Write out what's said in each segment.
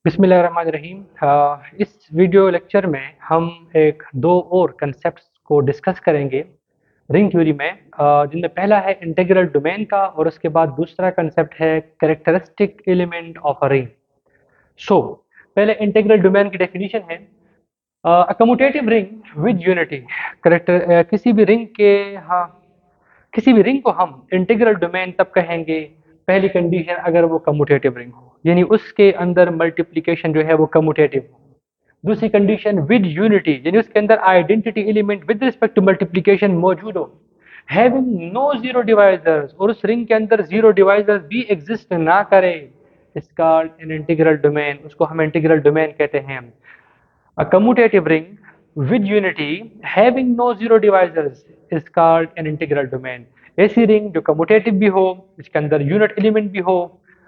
बिस्मिल्लाहिर्रहमानिर्रहीम। इस video lecture में हम दो और कंसेप्ट्स को डिस्कस करेंगे रिंग थ्योरी में, जिनमें पहला है इंटीग्रल डोमेन का और उसके बाद दूसरा कंसेप्ट है characteristic element of a ring. So पहले इंटीग्रल डोमेन की डेफिनेशन है a commutative ring with unity. Character किसी भी रिंग के, हाँ, किसी भी रिंग को हम इंटीग्रल डोमेन तब कहेंगे पहली कंडीशन अगर वो कम्यूटेटिव रिंग हो, यानी उसके अंदर मल्टीप्लिकेशन जो है वो कम्यूटेटिव हो। दूसरी कंडीशन विद यूनिटी, यानी उसके अंदर identity element with respect to multiplication मौजूद हो। हैविंग नो जीरो डिवाइजर्स, और उस रिंग के अंदर जीरो डिवाइजर्स भी एग्जिस्ट ना करे, इस कॉल्ड एन इंटीग्रल डोमेन। उसको हम इंटीग्रल डोमेन कहते हैं। A commutative ring with unity having no zero divisors is called an integral domain. ऐसी रिंग जो कम्यूटेटिव भी हो, जिसके अंदर यूनिट एलिमेंट भी हो,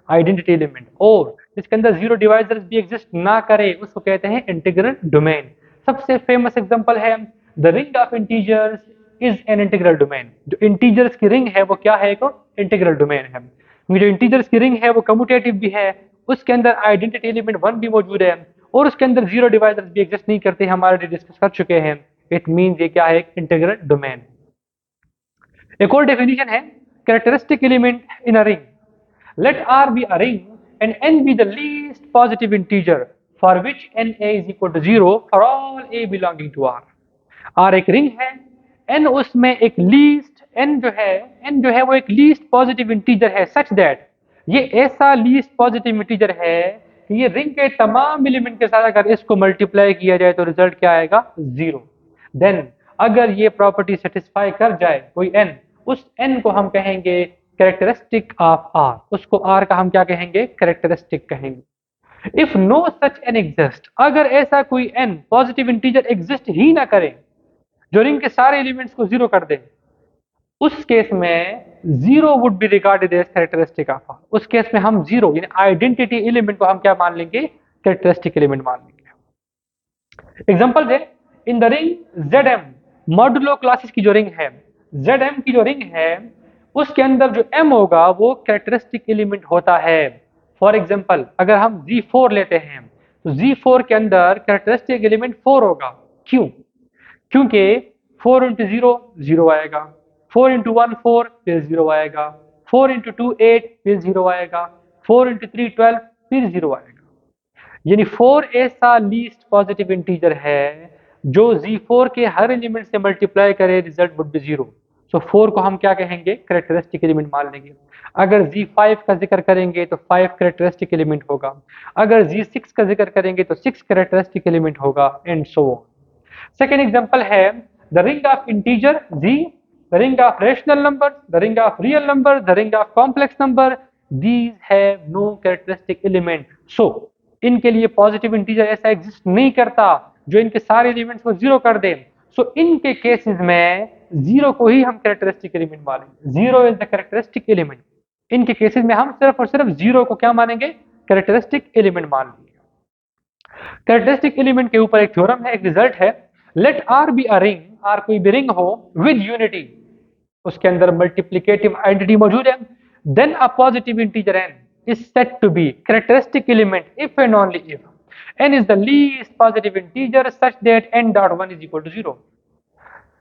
आइडेंटिटी एलिमेंट, और जिसके अंदर जीरो डिवाइजर्स भी एग्जिस्ट ना करे, उसको कहते हैं इंटीग्रल डोमेन। सबसे फेमस एग्जांपल है the ring of integers is an integral domain. जो इंटीजर्स की रिंग है वो क्या है? एक इंटीग्रल डोमेन है। जो इंटीजर्स की रिंग है वो कम्यूटेटिव भी है, उसके अंदर आइडेंटिटी एलिमेंट 1 भी मौजूद है, और उसके अंदर जीरो डिवाइजर्स भी एग्जिस्ट नहीं करते, हमारे डिस्कस कर चुके हैं। इट मींस ये क्या है? एक इंटीग्रल डोमेन। एक और डेफिनेशन है characteristic element in a ring. Let R be a ring and N be the least positive integer for which N A is equal to zero for all A belonging to R. R एक ring है, N उसमें एक least, N जो है वो एक least positive integer है, such that ये ऐसा लीस्ट पॉजिटिव इंटीजर है कि ये रिंग के तमाम एलिमेंट के साथ अगर इसको मल्टीप्लाई किया जाए तो रिजल्ट क्या आएगा? जीरो। देन अगर ये प्रॉपर्टी सेटिस्फाई कर जाए कोई एन, उस एन को हम कहेंगे कैरेक्टरिस्टिक ऑफ आर। उसको आर का हम क्या कहेंगे? कैरेक्टरिस्टिक कहेंगे। If no such N exist, अगर ऐसा कोई एन पॉजिटिव इंटीजर एग्जिस्ट ही ना करे जो रिंग के सारे एलिमेंट्स को जीरो कर दे, उस केस में zero would be regarded as characteristic of R. उस केस में हम जीरो यानी आइडेंटिटी एलिमेंट को हम क्या मान लेंगे? कैरेक्टरिस्टिक एलिमेंट मान लेंगे। एग्जांपल है in the ring Z M, modulo classes की जो रिंग है, जेड एम की जो रिंग है, उसके अंदर जो एम होगा वो कैरेक्टरिस्टिक एलिमेंट होता है। फॉर एग्जाम्पल अगर हम Z4 लेते हैं तो Z4 के अंदर कैरेक्टरिस्टिक एलिमेंट 4 होगा। क्यों? क्योंकि 4 इंटू जीरो जीरो आएगा, 4 इंटू 1 4 फिर जीरो आएगा, 4 इंटू 2 8 फिर जीरो आएगा, 4 इंटू 3 12 फिर जीरो आएगा। यानी 4 ऐसा लीस्ट पॉजिटिव इंटीजर है जो Z4 के हर एलिमेंट से मल्टीप्लाई करे रिजल्ट वुड बी जीरो। सो 4 को हम क्या कहेंगे? कैरेक्टरिस्टिक एलिमेंट मान लेंगे। अगर Z5 का जिक्र करेंगे तो 5 कैरेक्टरिस्टिक एलिमेंट होगा, अगर Z6 का जिक्र करेंगे तो 6 कैरेक्टरिस्टिक एलिमेंट होगा, and so on. Second example है the ring of integer Z, the ring of rational number, the ring of real number, the ring of complex number. These have no characteristic element. So इनके लिए positive integer ऐसा exist नहीं करता जो इनके सारे elements को जीरो कर दे। सो इनके केसेस में जीरो को ही हम कैरेक्टरिस्टिक एलिमेंट मानेंगे। Zero is the characteristic element. इनके केसेस में हम सिर्फ और सिर्फ जीरो को क्या मानेंगे? कैरेक्टरिस्टिक एलिमेंट मान लेंगे। कैरेक्टरिस्टिक एलिमेंट के ऊपर एक थ्योरम है, एक रिजल्ट है। Let R be a ring, R कोई भी रिंग हो विद यूनिटी, उसके अंदर मल्टीप्लिकेटिव आइडेंटिटी मौजूद है, then a positive integer N is set to be characteristic element if and only if N is the least positive integer such that N dot one is equal to zero.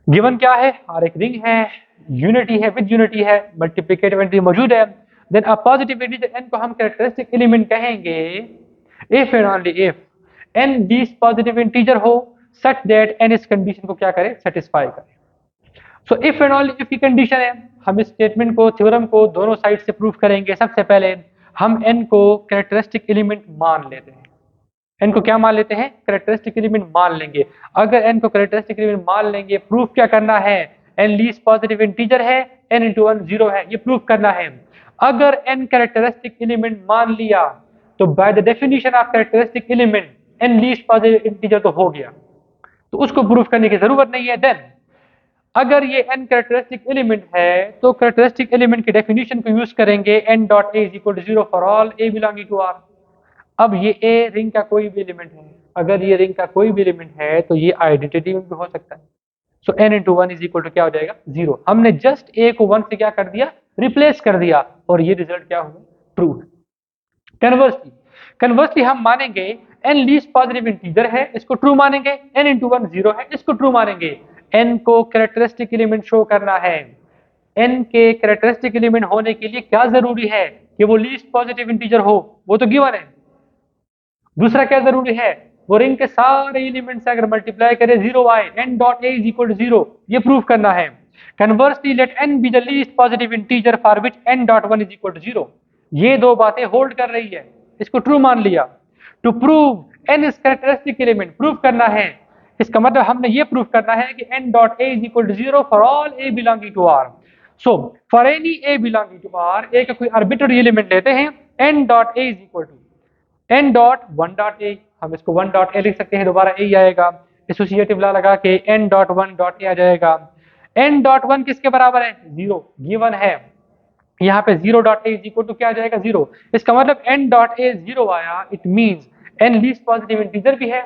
Given क्या है? R एक ring है, unity है, with unity है, multiplicative identity मौजूद है, then a positive integer N को हम कैरेक्टरिस्टिक एलिमेंट कहेंगे if and only if N least positive integer हो सच दैट एन इस कंडीशन को क्या करे? सेटिस्फाई करे। So if and only if की कंडीशन है। हम इस स्टेटमेंट को, थ्योरम को दोनों साइड से प्रूफ करेंगे। सबसे पहले हम एन को कैरेक्टरिस्टिक एलिमेंट मान लेते हैं। एन को क्या मान लेते हैं? कैरेक्टरिस्टिक एलिमेंट मान लेंगे। अगर एन को कैरेक्टरिस्टिक एलिमेंट मान लेंगे, प्रूफ क्या करना है? एन लीस्ट पॉजिटिव इंटीजर है, एन इंटू वन जीरो है, ये प्रूफ करना है। अगर एन कैरेक्टरिस्टिक एलिमेंट मान लिया तो by the definition of characteristic element N least positive integer तो हो गया, तो उसको प्रूफ करने की जरूरत नहीं है। देन अगर ये एन कैरेक्टरिस्टिक एलिमेंट है तो कैरेक्टरिस्टिक एलिमेंट की डेफिनेशन को यूज करेंगे, N dot A is equal to zero for all A belonging to R. अब ये ए रिंग का कोई भी एलिमेंट है, अगर ये रिंग का कोई भी एलिमेंट है तो ये आइडेंटिटी में भी हो सकता है। So N into one is equal to क्या हो जाएगा? जीरो। हमने जस्ट ए को वन से क्या कर दिया? रिप्लेस कर दिया, और ये रिजल्ट क्या हुआ? ट्रू। कन्वर्सली कन्वर्सली हम मानेंगे n लीस्ट पॉजिटिव इंटीजर है, इसको ट्रू मानेंगे, n इंटू वन 0 है, इसको ट्रू मानेंगे। n को कैरेक्टरिस्टिक एलिमेंट शो करना है। n के कैरेक्टरिस्टिक एलिमेंट होने के लिए क्या जरूरी है कि वो लीस्ट पॉजिटिव इंटीजर हो, वो तो गिवन है। दूसरा क्या जरूरी है, वो रिंग के सारे एलिमेंट से अगर मल्टीप्लाई करे 0 आए, n dot a is equal to 0, ये प्रूव करना है। Conversely let n be the least positive integer for which n dot one is equal to 0। ये दो बातें होल्ड कर रही है, इसको ट्रू मान लिया। To prove n is characteristic element, prove करना है, इसका मतलब हमने ये प्रूव करना है कि n dot a is equal to 0 for all a belonging to r। So for any a belonging to r, a का कोई आर्बिट्ररी एलिमेंट लेते हैं, n dot a is equal to n dot one dot A, हम इसको one dot ए लिख सकते हैं, दोबारा ए आएगा, एसोसिएटिव लॉ लगा के n dot one dot A आ जाएगा। n डॉट वन किसके बराबर है, 0, गिवन है। यहाँ पे 0 dot A is equal to क्या आ जाएगा, 0। इसका मतलब n डॉट ए 0 आया, it means n least positive integer भी है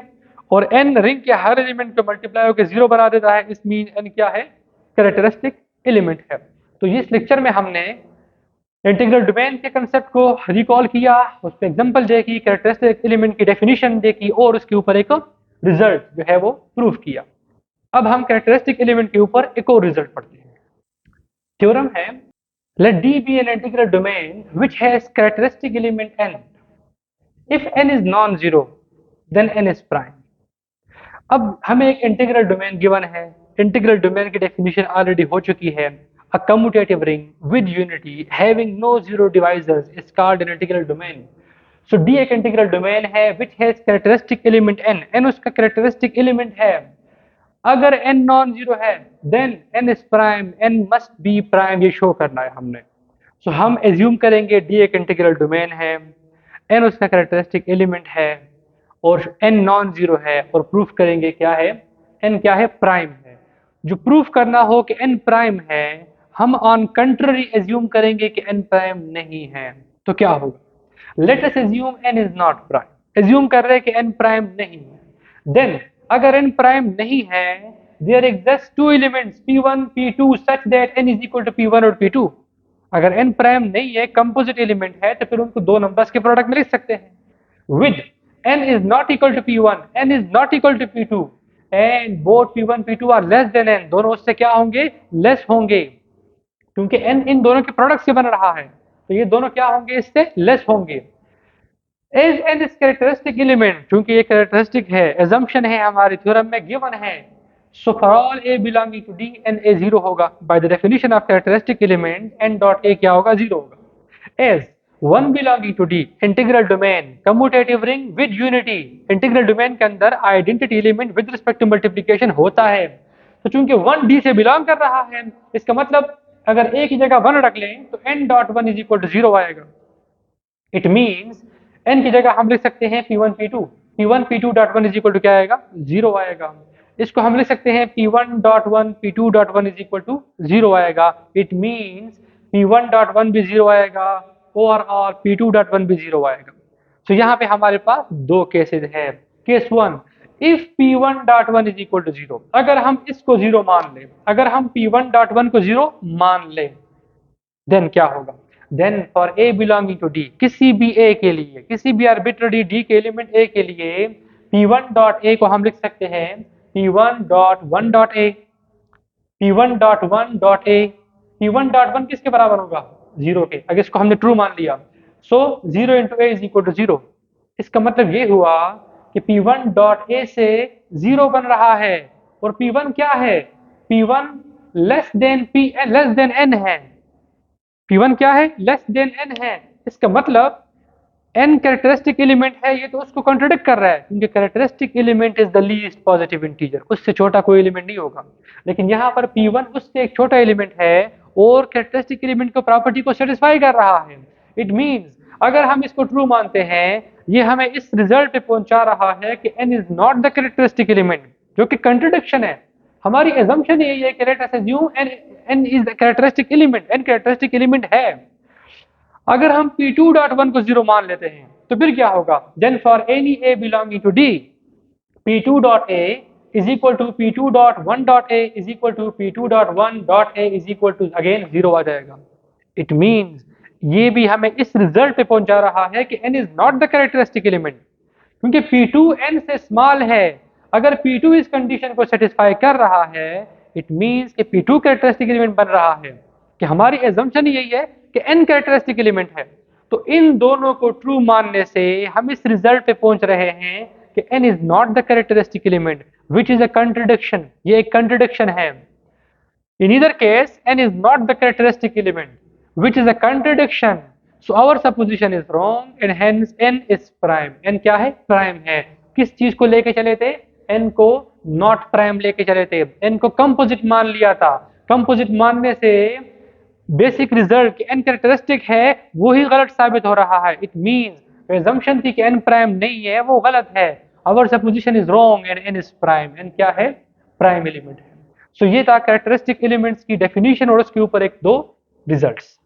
और n रिंग के हर एलिमेंट को मल्टीप्लाई होकर 0 बना देता है, इस मीन n क्या है, कैरेक्टरिस्टिक एलिमेंट है। तो इस लेक्चर में हमने इंटीग्रल डोमेन के कंसेप्ट को रिकॉल किया, उस पर एग्जांपल देखी, कैरेक्टरिस्टिक एलिमेंट की डेफिनेशन देखी और उसके ऊपर एक रिजल्ट जो है वो प्रूव किया। अब हम कैरेक्टरिस्टिक एलिमेंट के ऊपर एक और रिजल्ट पढ़ते हैं। थ्योरम है, late D be an integral domain which has characteristic element n. If n is non-zero, then n is prime. अब हमें एक इंटीग्रल डोमेन गिवन है, इंटीग्रल डोमेन की डेफिनेशन ऑलरेडी हो चुकी है। A commutative ring with unity having no zero divisors is called an integral domain. So D एक integral domain है which has characteristic element n, n उसका characteristic element है। अगर n नॉन जीरो है then n is prime, n must be prime, ये show करना है हमने। So हम एज्यूम करेंगे D एक इंटीग्रल डोमेन है, n उसका कैरेक्टरिस्टिक एलिमेंट है और n नॉन जीरो है और प्रूफ करेंगे क्या है, n क्या है, प्राइम है। जो प्रूफ करना हो कि n प्राइम है, हम ऑन कंट्ररी एज्यूम करेंगे कि n प्राइम नहीं है, तो क्या होगा, let us assume n is not prime, assume कर रहे हैं कि n प्राइम नहीं है। देन अगर n प्राइम नहीं है, there exist two elements p1 p2 such that n is equal to p1 और p2। अगर n प्राइम नहीं है, कंपोजिट एलिमेंट है, तो फिर उनको दो नंबर्स के प्रोडक्ट में लिख सकते हैं। With n is not equal to p1, n is not equal to p2 and both p1 p2 are less than n, दोनों उससे क्या होंगे, लेस होंगे, क्योंकि n इन दोनों के प्रोडक्ट से बन रहा है, तो ये दोनों क्या होंगे, इससे लेस होंगे। As n is characteristic element, क्योंकि ये कैरेक्टरिस्टिक है, एजम्पशन है हमारे थ्योरम में, गिवन है। So for all a belonging to D n a 0 होगा। By the definition of characteristic element n dot a क्या होगा, 0 होगा। As 1 belonging to D integral domain commutative ring with unity, integral domain के अंदर identity element with respect to multiplication होता है। तो चूंकि 1 D से बिलोंग कर रहा है, इसका मतलब अगर a की जगह 1 रख लें तो n dot one is equal to 0 आएगा। इट मीन्स n की जगह हम लिख सकते हैं p1 p2 dot one is equal to क्या आएगा, 0 आएगा। इसको हम लिख सकते हैं p1 dot one p2 dot one is equal to 0 आएगा। It means p1 dot one भी 0 आएगा और p2 डॉट वन भी 0 आएगा। तो यहाँ पे हमारे पास दो केसेस हैं। Case 1, if p1 dot one is equal to 0, अगर हम इसको 0 मान लें, अगर हम p1 डॉट वन को 0 मान लें, देन क्या होगा, then for a belonging to D, किसी भी a के लिए, किसी भी आर्बिट्ररी D के एलिमेंट a के लिए, p1 डॉट a को हम लिख सकते हैं p1 dot one dot a, p1 dot one dot a, p1 dot one किसके बराबर होगा, 0 के। अगर इसको हमने ट्रू मान लिया, so 0 into a is equal to 0। इसका मतलब ये हुआ कि p1 डॉट a से 0 बन रहा है और p1 क्या है, p1 लेस देन n है, p1 क्या है, लेस देन n है। इसका मतलब n कैरेक्टरिस्टिक एलिमेंट है, ये तो उसको कॉन्ट्रडिक्ट कर रहा है, क्योंकि characteristic element is the least positive integer, उससे छोटा कोई एलिमेंट नहीं होगा। लेकिन यहाँ पर p1 उससे एक छोटा एलिमेंट है और कैरेक्टरिस्टिक एलिमेंट को प्रॉपर्टी को सेटिस्फाई कर रहा है। इट मीन्स अगर हम इसको ट्रू मानते हैं, ये हमें इस रिजल्ट पे पहुंचा रहा है कि n is not the characteristic element, जो कि कंट्रडिक्शन है। हमारी एजम्पशन यही है कि let us assume n is the characteristic element, n characteristic element है। अगर हम p2 डॉट वन को 0 मान लेते हैं तो फिर क्या होगा, then for any a belonging to D, p2 dot a is equal to p2 dot one dot a is equal to p2 dot one dot a is equal to again 0 आ जाएगा। इट मीन्स ये भी हमें इस result पे पहुंचा रहा है कि n is not the characteristic element, क्योंकि P2 n से स्मॉल है। अगर P2 इस कंडीशन को सेटिस्फाई कर रहा है, इट मींस कि P2 कैरेक्टरिस्टिक एलिमेंट बन रहा है। कि हमारी एजम्पशन यही है कि n कैरेक्टरिस्टिक एलिमेंट है। तो इन दोनों को ट्रू मानने से हम इस रिजल्ट पे पहुंच रहे हैं कि n is not the characteristic element, which is a contradiction. ये एक कंट्रडिक्शन है। In either case, n is not the characteristic element, which is a contradiction. So our supposition is wrong and hence n is prime. n क्या है? Prime है। किस चीज को लेके चले थे? n को not prime लेके चले थे। n को composite मान लिया था। composite मानने से बेसिक रिजल्ट कि n कैरेक्टरिस्टिक है वो ही गलत साबित हो रहा है। इट मीन्स assumption थी कि n प्राइम नहीं है, वो गलत है। Our supposition is wrong and n is prime. n क्या है? प्राइम एलिमेंट है। सो ये था कैरेक्टरिस्टिक एलिमेंट्स की डेफिनेशन और उसके ऊपर एक दो रिजल्ट्स।